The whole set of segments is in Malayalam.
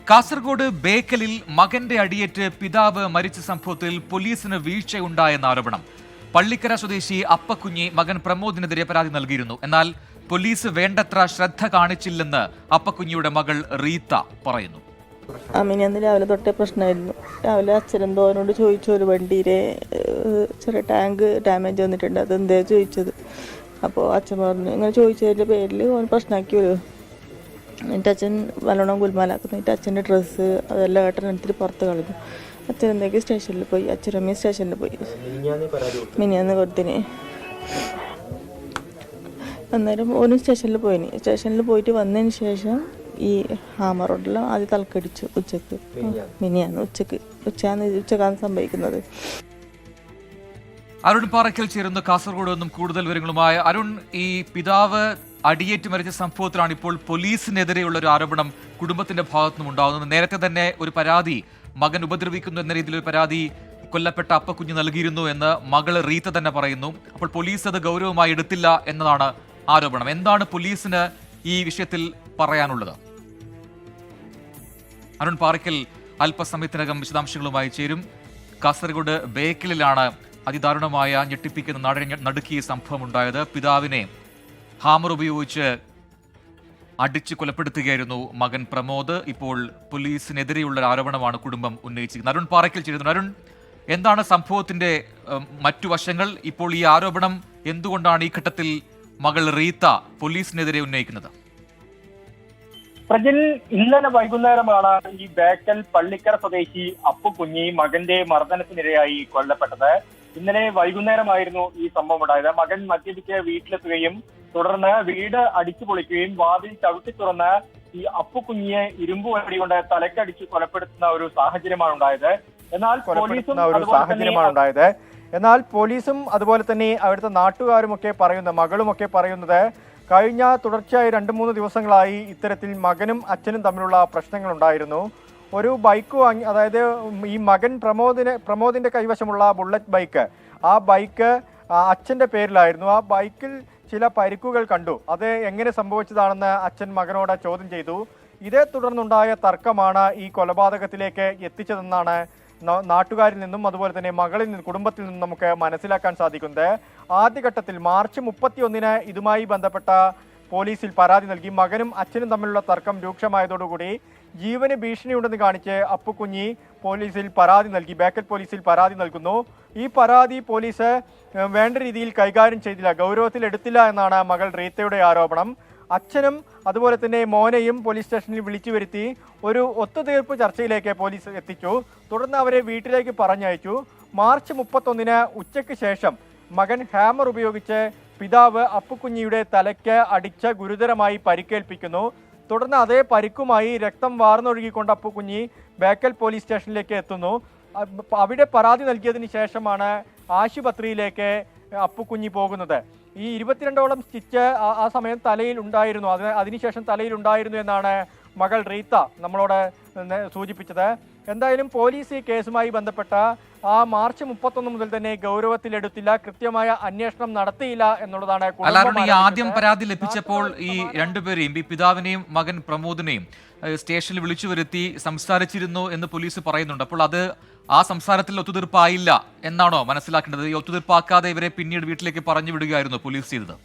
കാസർഗോഡ് ബേക്കലിൽ മകന്റെ അടിയേറ്റ് പിതാവ് മരിച്ച സംഭവത്തിൽ പോലീസിന് വീഴ്ചയുണ്ടായെന്ന ആരോപണം. പള്ളിക്കര സ്വദേശി അപ്പക്കുഞ്ഞി മകൻ പ്രമോദിനെതിരെ പരാതി നൽകിയിരുന്നു. എന്നാൽ പോലീസ് വേണ്ടത്ര ശ്രദ്ധ കാണിച്ചില്ലെന്ന് അപ്പക്കുഞ്ഞിയുടെ മകൾ റീത്ത പറയുന്നു. അന്ന് രാവിലെ തൊട്ടേ പ്രശ്നമായിരുന്നു. രാവിലെ അച്ഛനെന്തോ അവനോട് ചോദിച്ചു, ഒരു വണ്ടിയിലെ ചെറിയ ടാങ്ക് ഡാമേജ് വന്നിട്ടുണ്ട്, അതെന്തേ ചോദിച്ചത്. അപ്പോൾ അച്ഛൻ പറഞ്ഞു, ഇങ്ങനെ ചോദിച്ചതിൻ്റെ പേരിൽ ഓൻ പ്രശ്നമാക്കി വരും. എന്നിട്ട് അച്ഛൻ നല്ലോണം ഗുൽമാലാക്കുന്നു. എന്നിട്ട് അച്ഛൻ്റെ ഡ്രസ്സ് അതെല്ലാം ഏട്ടനെടുത്തിട്ട് പുറത്ത് കളഞ്ഞു. അച്ഛൻ എന്തൊക്കെ സ്റ്റേഷനിൽ പോയി, അച്ഛനമ്മ സ്റ്റേഷനിൽ പോയി. മിനിയാന്ന് കൊടുത്തിന്. അന്നേരം ഓനും സ്റ്റേഷനിൽ പോയിന്. സ്റ്റേഷനിൽ പോയിട്ട് വന്നതിന് ശേഷം ഈ ഹാമർ റോഡിൽ ആദ്യം തലക്കടിച്ചു. ഉച്ചക്ക് മിനിയാന്ന് ഉച്ചക്കാണ് സംഭവിക്കുന്നത്. അരുൺ പാറയ്ക്കൽ ചേരുന്ന കാസർഗോഡ് നിന്നും കൂടുതൽ വിവരങ്ങളുമായി. അരുൺ, ഈ പിതാവ് അടിയേറ്റ് മരിച്ച സംഭവത്തിലാണ് ഇപ്പോൾ പോലീസിനെതിരെയുള്ള ഒരു ആരോപണം കുടുംബത്തിന്റെ ഭാഗത്തുനിന്നും ഉണ്ടാകുന്നത്. നേരത്തെ തന്നെ ഒരു പരാതി, മകൻ ഉപദ്രവിക്കുന്നു എന്ന രീതിയിൽ ഒരു പരാതി കൊല്ലപ്പെട്ട അപ്പക്കുഞ്ഞ് നൽകിയിരുന്നു എന്ന് മകള് റീത്ത തന്നെ പറയുന്നു. അപ്പോൾ പോലീസ് അത് ഗൗരവമായി എടുത്തില്ല എന്നതാണ് ആരോപണം. എന്താണ് പോലീസിന് ഈ വിഷയത്തിൽ പറയാനുള്ളത്? അരുൺ പാറയ്ക്കൽ അല്പസമയത്തിനകം വിശദാംശങ്ങളുമായി ചേരും. കാസർഗോഡ് ബേക്കലിലാണ് അതിദാരുണമായ ഞെട്ടിപ്പിക്കുന്ന നാടിനെ നടുക്കിയ സംഭവം ഉണ്ടായത്. പിതാവിനെ ഹാമർ ഉപയോഗിച്ച് അടിച്ച് കൊലപ്പെടുത്തുകയായിരുന്നു മകൻ പ്രമോദ്. ഇപ്പോൾ പോലീസിനെതിരെയുള്ള ആരോപണമാണ് കുടുംബം ഉന്നയിച്ചിരിക്കുന്നത്. അരുൺ പാറയ്ക്കൽ ചേരുന്നു. അരുൺ, എന്താണ് സംഭവത്തിന്റെ മറ്റു വശങ്ങൾ? ഇപ്പോൾ ഈ ആരോപണം എന്തുകൊണ്ടാണ് ഈ ഘട്ടത്തിൽ മകൾ റീത്ത പോലീസിനെതിരെ ഉന്നയിക്കുന്നത്? പ്രജിൽ, ഇന്നലെ വൈകുന്നേരമാണ് ഈ ബേക്കൽ പള്ളിക്കര സ്വദേശി അപ്പുകുഞ്ഞി മകന്റെ മർദ്ദനത്തിനിരയായി കൊല്ലപ്പെട്ടത്. ഇന്നലെ വൈകുന്നേരമായിരുന്നു ഈ സംഭവം ഉണ്ടായത്. മകൻ മദ്യപിച്ച് വീട്ടിലെത്തുകയും തുടർന്ന് വീട് അടിച്ചു പൊളിക്കുകയും വാതിൽ ചവിട്ടി തുറന്ന് ഈ അപ്പുകുഞ്ഞിയെ ഇരുമ്പ് വടി കൊണ്ട് തലക്കടിച്ച് കൊലപ്പെടുത്തുന്ന ഒരു സാഹചര്യമാണ് ഉണ്ടായത്. എന്നാൽ പോലീസും അതുപോലെ തന്നെ അവിടുത്തെ നാട്ടുകാരുമൊക്കെ മകളുമൊക്കെ പറയുന്നത് കഴിഞ്ഞ തുടർച്ചയായി 2-3 ദിവസങ്ങളായി ഇത്തരത്തിൽ മകനും അച്ഛനും തമ്മിലുള്ള പ്രശ്നങ്ങൾ ഉണ്ടായിരുന്നു. ഒരു ബൈക്ക് വാങ്ങി, അതായത് ഈ മകൻ പ്രമോദിന്റെ കൈവശമുള്ള ബുള്ളറ്റ് ബൈക്ക്, ആ ബൈക്ക് അച്ഛന്റെ പേരിലായിരുന്നു. ആ ബൈക്കിൽ ചില പരിക്കുകൾ കണ്ടു. അത് എങ്ങനെ സംഭവിച്ചതാണെന്ന് അച്ഛൻ മകനോട് ചോദ്യം ചെയ്തു. ഇതേ തുടർന്നുണ്ടായ തർക്കമാണ് ഈ കൊലപാതകത്തിലേക്ക് എത്തിച്ചതെന്നാണ് നാട്ടുകാരിൽ നിന്നും അതുപോലെ തന്നെ മകളിൽ നിന്നും കുടുംബത്തിൽ നിന്നും നമുക്ക് മനസ്സിലാക്കാൻ സാധിക്കുന്നത്. ആദ്യഘട്ടത്തിൽ മാർച്ച് 31 ഇതുമായി ബന്ധപ്പെട്ട പോലീസിൽ പരാതി നൽകി. മകനും അച്ഛനും തമ്മിലുള്ള തർക്കം രൂക്ഷമായതോടുകൂടി ജീവന് ഭീഷണിയുണ്ടെന്ന് കാണിച്ച് അപ്പുകുഞ്ഞി പോലീസിൽ പരാതി നൽകി. ബേക്കൽ പോലീസിൽ പരാതി നൽകുന്നു. ഈ പരാതി പോലീസ് വേണ്ട രീതിയിൽ കൈകാര്യം ചെയ്തില്ല, ഗൗരവത്തിൽ എടുത്തില്ല എന്നാണ് മകൾ റീത്തയുടെ ആരോപണം. അച്ഛനും അതുപോലെ തന്നെ മോനെയും പോലീസ് സ്റ്റേഷനിൽ വിളിച്ചു വരുത്തി ഒരു ഒത്തുതീർപ്പ് ചർച്ചയിലേക്ക് പോലീസ് എത്തിച്ചു. തുടർന്ന് അവരെ വീട്ടിലേക്ക് പറഞ്ഞയച്ചു. മാർച്ച് 31 ഉച്ചയ്ക്ക് ശേഷം മകൻ ഹാമർ ഉപയോഗിച്ച് പിതാവ് അപ്പുകുഞ്ഞിയുടെ തലയ്ക്ക് അടിച്ച് ഗുരുതരമായി പരിക്കേൽപ്പിക്കുന്നു. തുടർന്ന് അതേ പരിക്കുമായി രക്തം വാർന്നൊഴുകിക്കൊണ്ട് അപ്പുകുഞ്ഞി ബേക്കൽ പോലീസ് സ്റ്റേഷനിലേക്ക് എത്തുന്നു. അവിടെ പരാതി നൽകിയതിന് ശേഷമാണ് ആശുപത്രിയിലേക്ക് അപ്പുകുഞ്ഞി പോകുന്നത്. ഈ 22ഓളം സ്റ്റിച്ച് ആ സമയം തലയിൽ ഉണ്ടായിരുന്നു. അതിനുശേഷം തലയിൽ ഉണ്ടായിരുന്നു എന്നാണ് മകൾ റീത്ത നമ്മളോട് സൂചിപ്പിച്ചത്. എന്തായാലും പോലീസ് ഈ കേസുമായി ബന്ധപ്പെട്ട ആ മാർച്ച് 31 മുതൽ തന്നെ ഗൗരവത്തിലെടുത്തില്ല, കൃത്യമായ അന്വേഷണം നടത്തിയില്ല എന്നുള്ളതാണ്. ആദ്യം പരാതി ലഭിച്ചപ്പോൾ ഈ രണ്ടുപേരെയും, ഈ പിതാവിനെയും മകൻ പ്രമോദിനെയും സ്റ്റേഷനിൽ വിളിച്ചു വരുത്തി സംസാരിച്ചിരുന്നു എന്ന് പോലീസ് പറയുന്നുണ്ട്. അപ്പോൾ അത് ആ സംസാരത്തിൽ ഒത്തുതീർപ്പായില്ല എന്നാണോ മനസ്സിലാക്കേണ്ടത്? ഈ ഒത്തുതീർപ്പാക്കാതെ ഇവരെ പിന്നീട് വീട്ടിലേക്ക് പറഞ്ഞു വിടുകയായിരുന്നു പോലീസ് ചെയ്തത്?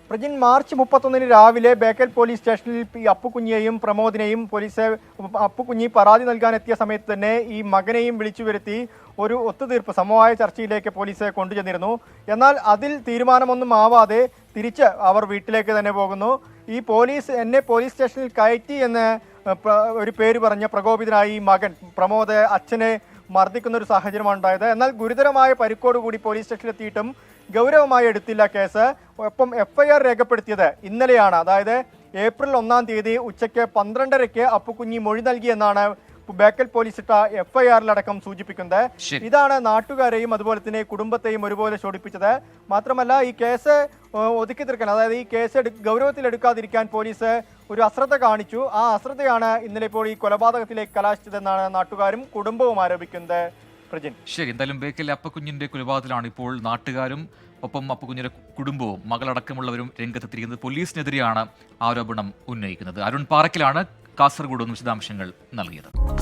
പ്രജിൻ, മാർച്ച് 31 രാവിലെ ബേക്കൽ പോലീസ് സ്റ്റേഷനിൽ ഈ അപ്പുകുഞ്ഞിയെയും പ്രമോദിനെയും അപ്പുകുഞ്ഞി പരാതി നൽകാനെത്തിയ സമയത്ത് തന്നെ ഈ മകനെയും വിളിച്ചു വരുത്തി ഒരു ഒത്തുതീർപ്പ് സമവായ ചർച്ചയിലേക്ക് പോലീസ് കൊണ്ടുചെന്നിരുന്നു. എന്നാൽ അതിൽ തീരുമാനമൊന്നും ആവാതെ തിരിച്ച് അവർ വീട്ടിലേക്ക് തന്നെ പോകുന്നു. ഈ എന്നെ പോലീസ് സ്റ്റേഷനിൽ കയറ്റി എന്ന് ഒരു പേര് പറഞ്ഞ പ്രകോപിതനായി മകൻ പ്രമോദ് അച്ഛനെ മർദ്ദിക്കുന്ന ഒരു സാഹചര്യമാണ് ഉണ്ടായത്. എന്നാൽ ഗുരുതരമായ പരിക്കോടുകൂടി പോലീസ് സ്റ്റേഷനിലെത്തിയിട്ടും ഗൗരവമായി എടുത്തില്ല കേസ്. ഒപ്പം FIR രേഖപ്പെടുത്തിയത് ഇന്നലെയാണ്. അതായത് ഏപ്രിൽ 1-ാം തീയതി ഉച്ചയ്ക്ക് 12:30 അപ്പുകുഞ്ഞി മൊഴി നൽകിയെന്നാണ് ബേക്കൽ പോലീസ് ഇട്ട FIR-ലടക്കം സൂചിപ്പിക്കുന്നത്. ഇതാണ് നാട്ടുകാരെയും അതുപോലെ തന്നെ കുടുംബത്തെയും ഒരുപോലെ ചോടിപ്പിച്ചത്. മാത്രമല്ല ഈ കേസ് ഒതുക്കി തീർക്കാൻ, അതായത് ഈ കേസ് ഗൗരവത്തിലെടുക്കാതിരിക്കാൻ പോലീസ് ഒരു അശ്രദ്ധ കാണിച്ചു. ആ അശ്രദ്ധയാണ് ഇന്നലെ ഇപ്പോൾ ഈ കൊലപാതകത്തിലേക്ക് കലാശിച്ചതെന്നാണ് നാട്ടുകാരും കുടുംബവും ആരോപിക്കുന്നത്. ശരി, എന്തായാലും ബേക്കൽ അപ്പക്കുഞ്ഞിന്റെ കൊലപാതകത്തിലാണ് ഇപ്പോൾ നാട്ടുകാരും ഒപ്പം അപ്പുകുഞ്ഞിന്റെ കുടുംബവും മകളടക്കമുള്ളവരും രംഗത്തെത്തിയിരിക്കുന്നത്. പോലീസിനെതിരെയാണ് ആരോപണം ഉന്നയിക്കുന്നത്. അരുൺ പാറയ്ക്കലാണ് കാസർഗോഡ് നിന്ന് വിശദാംശങ്ങൾ നൽകിയത്.